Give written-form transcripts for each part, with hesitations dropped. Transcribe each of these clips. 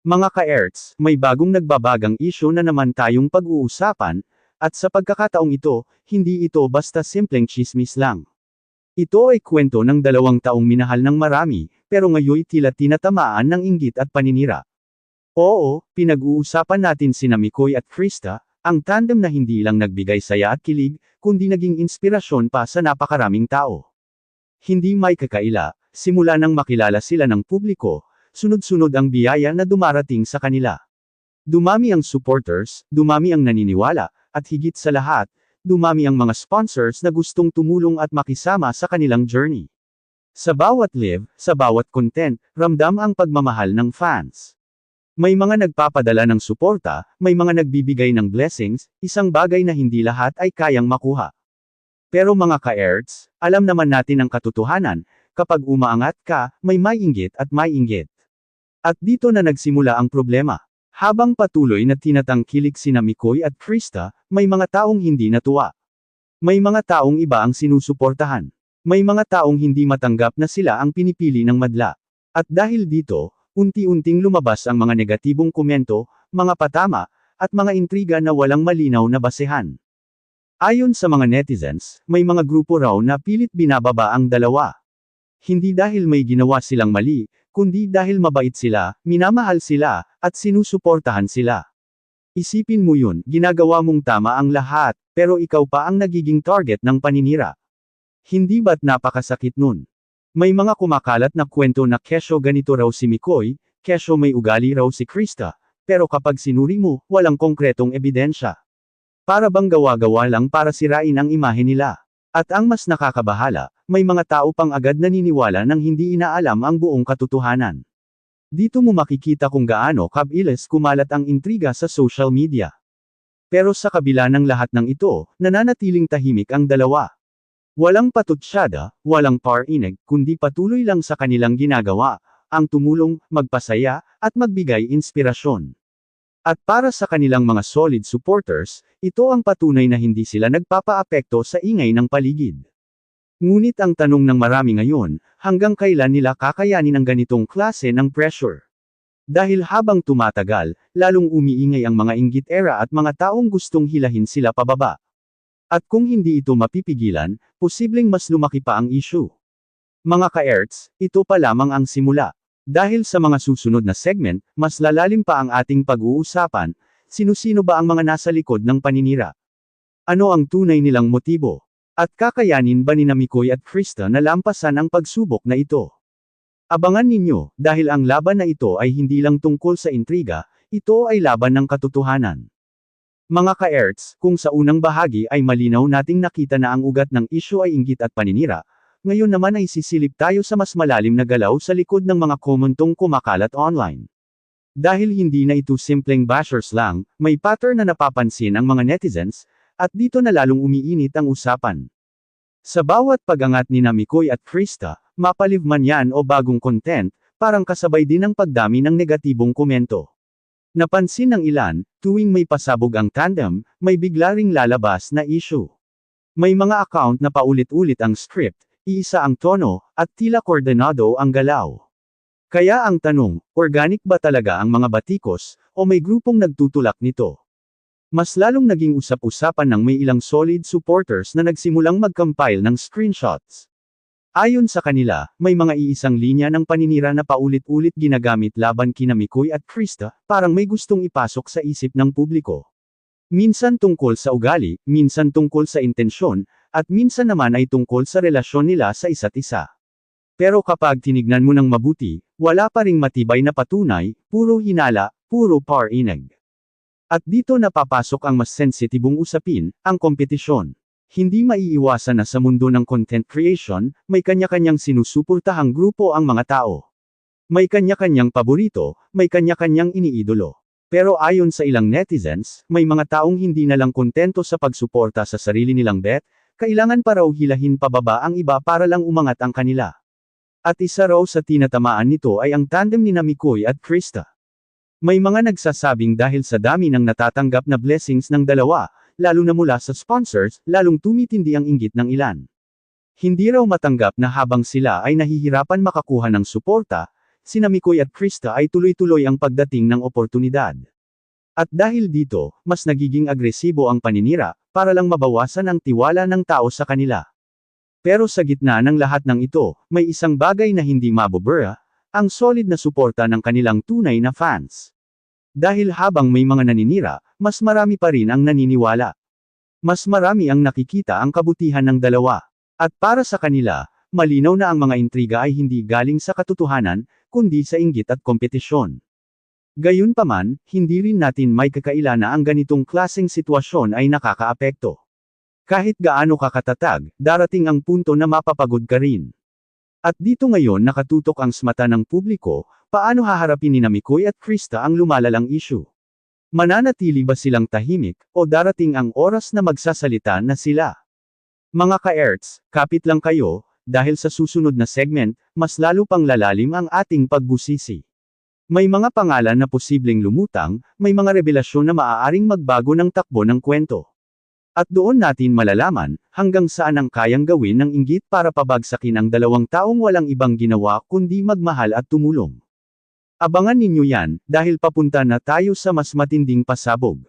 Mga ka-Erts, may bagong nagbabagang isyu na naman tayong pag-uusapan, at sa pagkakataong ito, hindi ito basta simpleng chismis lang. Ito ay kwento ng 2 taong minahal ng marami, pero ngayon tila tinatamaan ng inggit at paninira. Oo, pinag-uusapan natin sina Mikoy at Krista, ang tandem na hindi lang nagbigay saya at kilig, kundi naging inspirasyon pa sa napakaraming tao. Hindi may kakaila, simula nang makilala sila ng publiko, sunod-sunod ang biyaya na dumarating sa kanila. Dumami ang supporters, dumami ang naniniwala, at higit sa lahat, dumami ang mga sponsors na gustong tumulong at makisama sa kanilang journey. Sa bawat live, sa bawat content, ramdam ang pagmamahal ng fans. May mga nagpapadala ng suporta, may mga nagbibigay ng blessings, isang bagay na hindi lahat ay kayang makuha. Pero mga ka-Erts, alam naman natin ang katotohanan, kapag umaangat ka, may inggit at may inggit. At dito na nagsimula ang problema. Habang patuloy na tinatangkilik sina Mikoy at Krista, may mga taong hindi natuwa. May mga taong iba ang sinusuportahan. May mga taong hindi matanggap na sila ang pinipili ng madla. At dahil dito, unti-unting lumabas ang mga negatibong komento, mga patama, at mga intriga na walang malinaw na basehan. Ayon sa mga netizens, may mga grupo raw na pilit binababa ang dalawa. Hindi dahil may ginawa silang mali, kundi dahil mabait sila, minamahal sila, at sinusuportahan sila. Isipin mo yun, ginagawa mong tama ang lahat, pero ikaw pa ang nagiging target ng paninira. Hindi ba't napakasakit nun? May mga kumakalat na kwento na kesyo ganito raw si Mikoy, kesyo may ugali raw si Krista, pero kapag sinuri mo, walang konkretong ebidensya. Para bang gawa-gawa lang para sirain ang imahe nila. At ang mas nakakabahala, may mga tao pang agad naniniwala nang hindi inaalam ang buong katotohanan. Dito mo makikita kung gaano kabilis kumalat ang intriga sa social media. Pero sa kabila ng lahat ng ito, nananatiling tahimik ang dalawa. Walang patutsyada, walang parinig, kundi patuloy lang sa kanilang ginagawa, ang tumulong, magpasaya, at magbigay inspirasyon. At para sa kanilang mga solid supporters, ito ang patunay na hindi sila nagpapaapekto sa ingay ng paligid. Ngunit ang tanong ng marami ngayon, hanggang kailan nila kakayanin ang ganitong klase ng pressure? Dahil habang tumatagal, lalong umiingay ang mga inggit-era at mga taong gustong hilahin sila pababa. At kung hindi ito mapipigilan, posibleng mas lumaki pa ang issue. Mga ka-Erts, ito pa lamang ang simula. Dahil sa mga susunod na segment, mas lalalim pa ang ating pag-uusapan, sino-sino ba ang mga nasa likod ng paninira? Ano ang tunay nilang motibo? At kakayanin ba ni Mikoy at Krista na lampasan ang pagsubok na ito? Abangan ninyo, dahil ang laban na ito ay hindi lang tungkol sa intriga, ito ay laban ng katotohanan. Mga ka-Erts, kung sa unang bahagi ay malinaw nating nakita na ang ugat ng issue ay inggit at paninira, ngayon naman ay sisilip tayo sa mas malalim na galaw sa likod ng mga komentong kumakalat online. Dahil hindi na ito simpleng bashers lang, may pattern na napapansin ang mga netizens, at dito na lalong umiinit ang usapan. Sa bawat pag-angat ni Mikoy at Krista, mapaliv man yan o bagong content, parang kasabay din ang pagdami ng negatibong komento. Napansin ng ilan, tuwing may pasabog ang tandem, may bigla ring lalabas na issue. May mga account na paulit-ulit ang script, iisa ang tono, at tila koordinado ang galaw. Kaya ang tanong, organic ba talaga ang mga batikos, o may grupong nagtutulak nito? Mas lalong naging usap-usapan ng may ilang solid supporters na nagsimulang mag-compile ng screenshots. Ayon sa kanila, may mga iisang linya ng paninira na paulit-ulit ginagamit laban kina Mikoy at Krista, parang may gustong ipasok sa isip ng publiko. Minsan tungkol sa ugali, minsan tungkol sa intensyon, at minsan naman ay tungkol sa relasyon nila sa isa't isa. Pero kapag tinignan mo ng mabuti, wala pa ring matibay na patunay, puro hinala, puro parinig. At dito napapasok ang mas sensitibong usapin, ang kompetisyon. Hindi maiiwasan na sa mundo ng content creation, may kanya-kanyang sinusuportahang grupo ang mga tao. May kanya-kanyang paborito, may kanya-kanyang iniidolo. Pero ayon sa ilang netizens, may mga taong hindi na lang kontento sa pagsuporta sa sarili nilang bet, kailangan pa raw hilahin pababa ang iba para lang umangat ang kanila. At isa raw sa tinatamaan nito ay ang tandem ni Mikoy at Krista. May mga nagsasabing dahil sa dami ng natatanggap na blessings ng dalawa, lalo na mula sa sponsors, lalong tumitindi ang inggit ng ilan. Hindi raw matanggap na habang sila ay nahihirapan makakuha ng suporta, sina Mikoy at Krista ay tuloy-tuloy ang pagdating ng oportunidad. At dahil dito, mas nagiging agresibo ang paninira, para lang mabawasan ang tiwala ng tao sa kanila. Pero sa gitna ng lahat ng ito, may isang bagay na hindi mabubura, ang solid na suporta ng kanilang tunay na fans. Dahil habang may mga naninira, mas marami pa rin ang naniniwala. Mas marami ang nakikita ang kabutihan ng dalawa. At para sa kanila, malinaw na ang mga intriga ay hindi galing sa katotohanan, kundi sa inggit at kompetisyon. Gayunpaman, hindi rin natin may kakaila na ang ganitong klaseng sitwasyon ay nakakaapekto. Kahit gaano kakatatag, darating ang punto na mapapagod ka rin. At dito ngayon nakatutok ang mata ng publiko, paano haharapin ni Mikoy at Krista ang lumalalang issue? Mananatili ba silang tahimik, o darating ang oras na magsasalita na sila? Mga ka-Erts, kapit lang kayo, dahil sa susunod na segment, mas lalo pang lalalim ang ating pagbusisi. May mga pangalan na posibleng lumutang, may mga revelasyon na maaaring magbago ng takbo ng kwento. At doon natin malalaman, hanggang saan ang kayang gawin ng inggit para pabagsakin ang dalawang taong walang ibang ginawa kundi magmahal at tumulong. Abangan ninyo yan, dahil papunta na tayo sa mas matinding pasabog.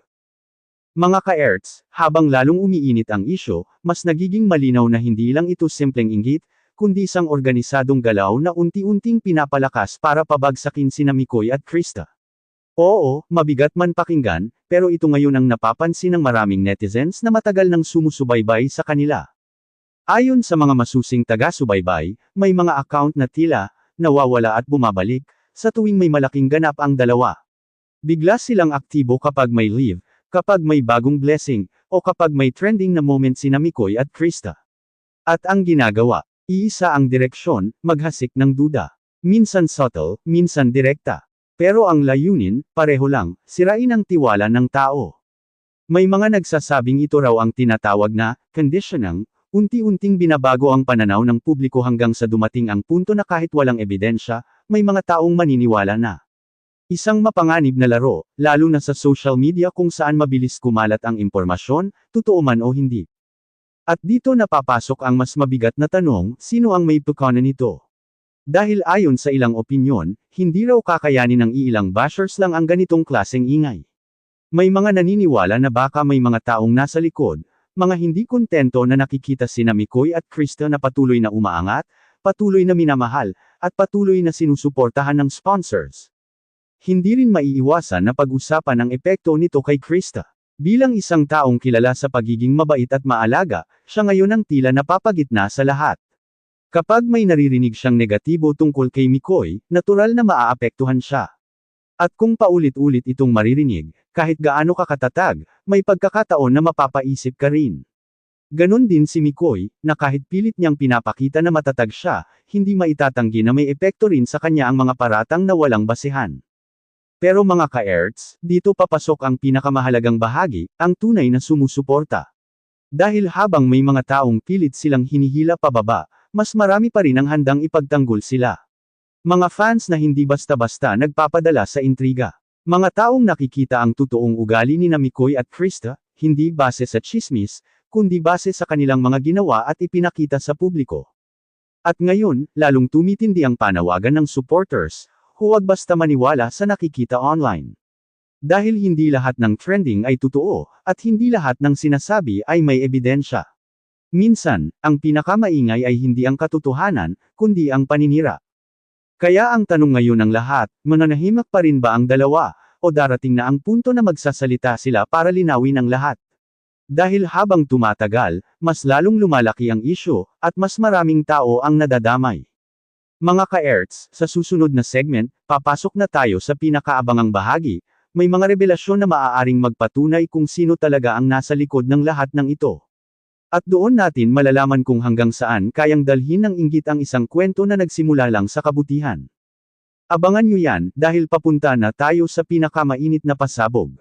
Mga ka-Erts, habang lalong umiinit ang isyo, mas nagiging malinaw na hindi lang ito simpleng inggit, kundi isang organisadong galaw na unti-unting pinapalakas para pabagsakin sina Mikoy at Krista. Oo, mabigat man pakinggan, pero ito ngayon ang napapansin ng maraming netizens na matagal nang sumusubaybay sa kanila. Ayon sa mga masusing taga-subaybay, may mga account na tila, nawawala at bumabalik, sa tuwing may malaking ganap ang dalawa. Bigla silang aktibo kapag may live, kapag may bagong blessing, o kapag may trending na moment sina Mikoy at Krista. At ang ginagawa, iisa ang direksyon, maghasik ng duda. Minsan subtle, minsan direkta. Pero ang layunin, pareho lang, sirain ang tiwala ng tao. May mga nagsasabing ito raw ang tinatawag na conditioning, unti-unting binabago ang pananaw ng publiko hanggang sa dumating ang punto na kahit walang ebidensya, may mga taong maniniwala na. Isang mapanganib na laro, lalo na sa social media kung saan mabilis kumalat ang impormasyon, totoo man o hindi. At dito napapasok ang mas mabigat na tanong, sino ang may pagkunan nito? Dahil ayon sa ilang opinyon, hindi raw kakayanin ng iilang bashers lang ang ganitong klaseng ingay. May mga naniniwala na baka may mga taong nasa likod, mga hindi kontento na nakikita sina Mikoy at Krista na patuloy na umaangat, patuloy na minamahal, at patuloy na sinusuportahan ng sponsors. Hindi rin maiiwasan na pag-usapan ang epekto nito kay Krista. Bilang isang taong kilala sa pagiging mabait at maalaga, siya ngayon ang tila napapagitna sa lahat. Kapag may naririnig siyang negatibo tungkol kay Mikoy, natural na maaapektuhan siya. At kung paulit-ulit itong maririnig, kahit gaano kakatatag, may pagkakataon na mapapaisip ka rin. Ganon din si Mikoy, na kahit pilit niyang pinapakita na matatag siya, hindi maitatanggi na may epekto rin sa kanya ang mga paratang na walang basehan. Pero mga ka-Erts, dito papasok ang pinakamahalagang bahagi, ang tunay na sumusuporta. Dahil habang may mga taong pilit silang hinihila pababa, mas marami pa rin ang handang ipagtanggol sila. Mga fans na hindi basta-basta nagpapadala sa intriga. Mga taong nakikita ang totoong ugali ni Mikoy at Krista, hindi base sa chismis, kundi base sa kanilang mga ginawa at ipinakita sa publiko. At ngayon, lalong tumitindi ang panawagan ng supporters, huwag basta maniwala sa nakikita online. Dahil hindi lahat ng trending ay totoo, at hindi lahat ng sinasabi ay may ebidensya. Minsan, ang pinakamaingay ay hindi ang katotohanan, kundi ang paninira. Kaya ang tanong ngayon ng lahat, mananahimik pa rin ba ang dalawa, o darating na ang punto na magsasalita sila para linawin ang lahat? Dahil habang tumatagal, mas lalong lumalaki ang isyu, at mas maraming tao ang nadadamay. Mga ka-Erts, sa susunod na segment, papasok na tayo sa pinakaabangang bahagi, may mga revelasyon na maaaring magpatunay kung sino talaga ang nasa likod ng lahat ng ito. At doon natin malalaman kung hanggang saan kayang dalhin ng inggit ang isang kwento na nagsimula lang sa kabutihan. Abangan nyo yan, dahil papunta na tayo sa pinakamainit na pasabog.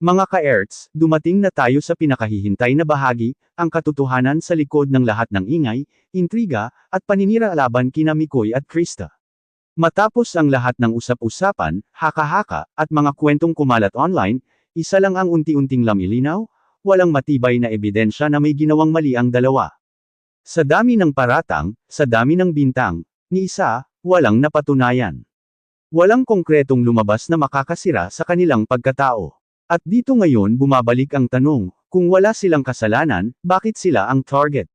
Mga ka-Erts, dumating na tayo sa pinakahihintay na bahagi, ang katotohanan sa likod ng lahat ng ingay, intriga, at paninira laban kina Mikoy at Krista. Matapos ang lahat ng usap-usapan, haka-haka, at mga kwentong kumalat online, isa lang ang unti-unting lamilinaw, walang matibay na ebidensya na may ginawang mali ang dalawa. Sa dami ng paratang, sa dami ng bintang, ni isa, walang napatunayan. Walang konkretong lumabas na makakasira sa kanilang pagkatao. At dito ngayon bumabalik ang tanong, kung wala silang kasalanan, bakit sila ang target?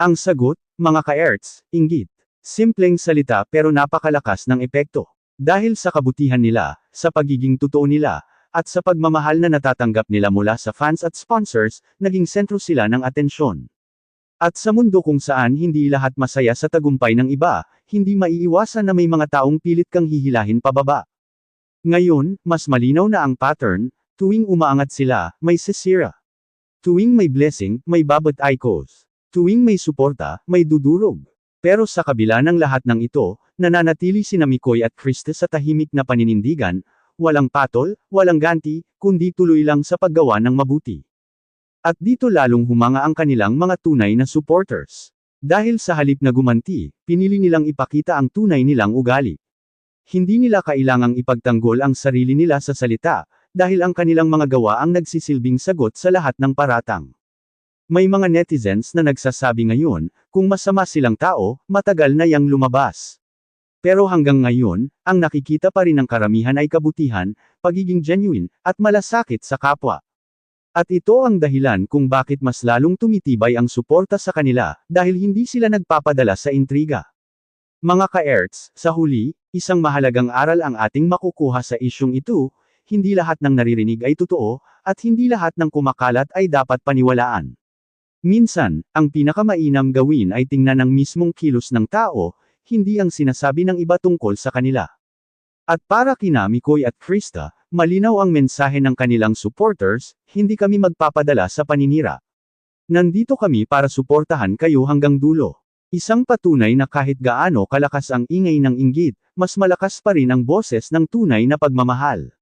Ang sagot, mga ka-Erts, inggit. Simpleng salita pero napakalakas ng epekto. Dahil sa kabutihan nila, sa pagiging totoo nila, at sa pagmamahal na natatanggap nila mula sa fans at sponsors, naging sentro sila ng atensyon. At sa mundo kung saan hindi lahat masaya sa tagumpay ng iba, hindi maiiwasan na may mga taong pilit kang hihilahin pababa. Ngayon, mas malinaw na ang pattern, tuwing umaangat sila, may sisira. Tuwing may blessing, may babat icos. Tuwing may suporta, may dudurog. Pero sa kabila ng lahat ng ito, nananatili sina Mikoy at Krista sa tahimik na paninindigan, walang patol, walang ganti, kundi tuloy lang sa paggawa ng mabuti. At dito lalong humanga ang kanilang mga tunay na supporters. Dahil sa halip na gumanti, pinili nilang ipakita ang tunay nilang ugali. Hindi nila kailangang ipagtanggol ang sarili nila sa salita, dahil ang kanilang mga gawa ang nagsisilbing sagot sa lahat ng paratang. May mga netizens na nagsasabi ngayon, kung masama silang tao, matagal na yang lumabas. Pero hanggang ngayon, ang nakikita pa rin ng karamihan ay kabutihan, pagiging genuine, at malasakit sa kapwa. At ito ang dahilan kung bakit mas lalong tumitibay ang suporta sa kanila, dahil hindi sila nagpapadala sa intriga. Mga ka-Erts, sa huli, isang mahalagang aral ang ating makukuha sa isyung ito, hindi lahat ng naririnig ay totoo, at hindi lahat ng kumakalat ay dapat paniwalaan. Minsan, ang pinakamainam gawin ay tingnan ang mismong kilos ng tao, hindi ang sinasabi ng iba tungkol sa kanila. At para kina Mikoy at Krista, malinaw ang mensahe ng kanilang supporters, hindi kami magpapadala sa paninira. Nandito kami para suportahan kayo hanggang dulo. Isang patunay na kahit gaano kalakas ang ingay ng inggit, mas malakas pa rin ang boses ng tunay na pagmamahal.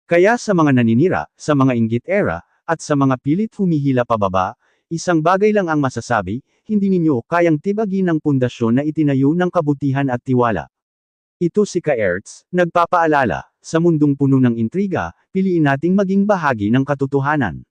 Kaya sa mga naninira, sa mga inggit era, at sa mga pilit humihila pababa, isang bagay lang ang masasabi, hindi ninyo kayang tibagin ang pundasyon na itinayo ng kabutihan at tiwala. Ito si ka-Erts, nagpapaalala, sa mundong puno ng intriga, piliin nating maging bahagi ng katotohanan.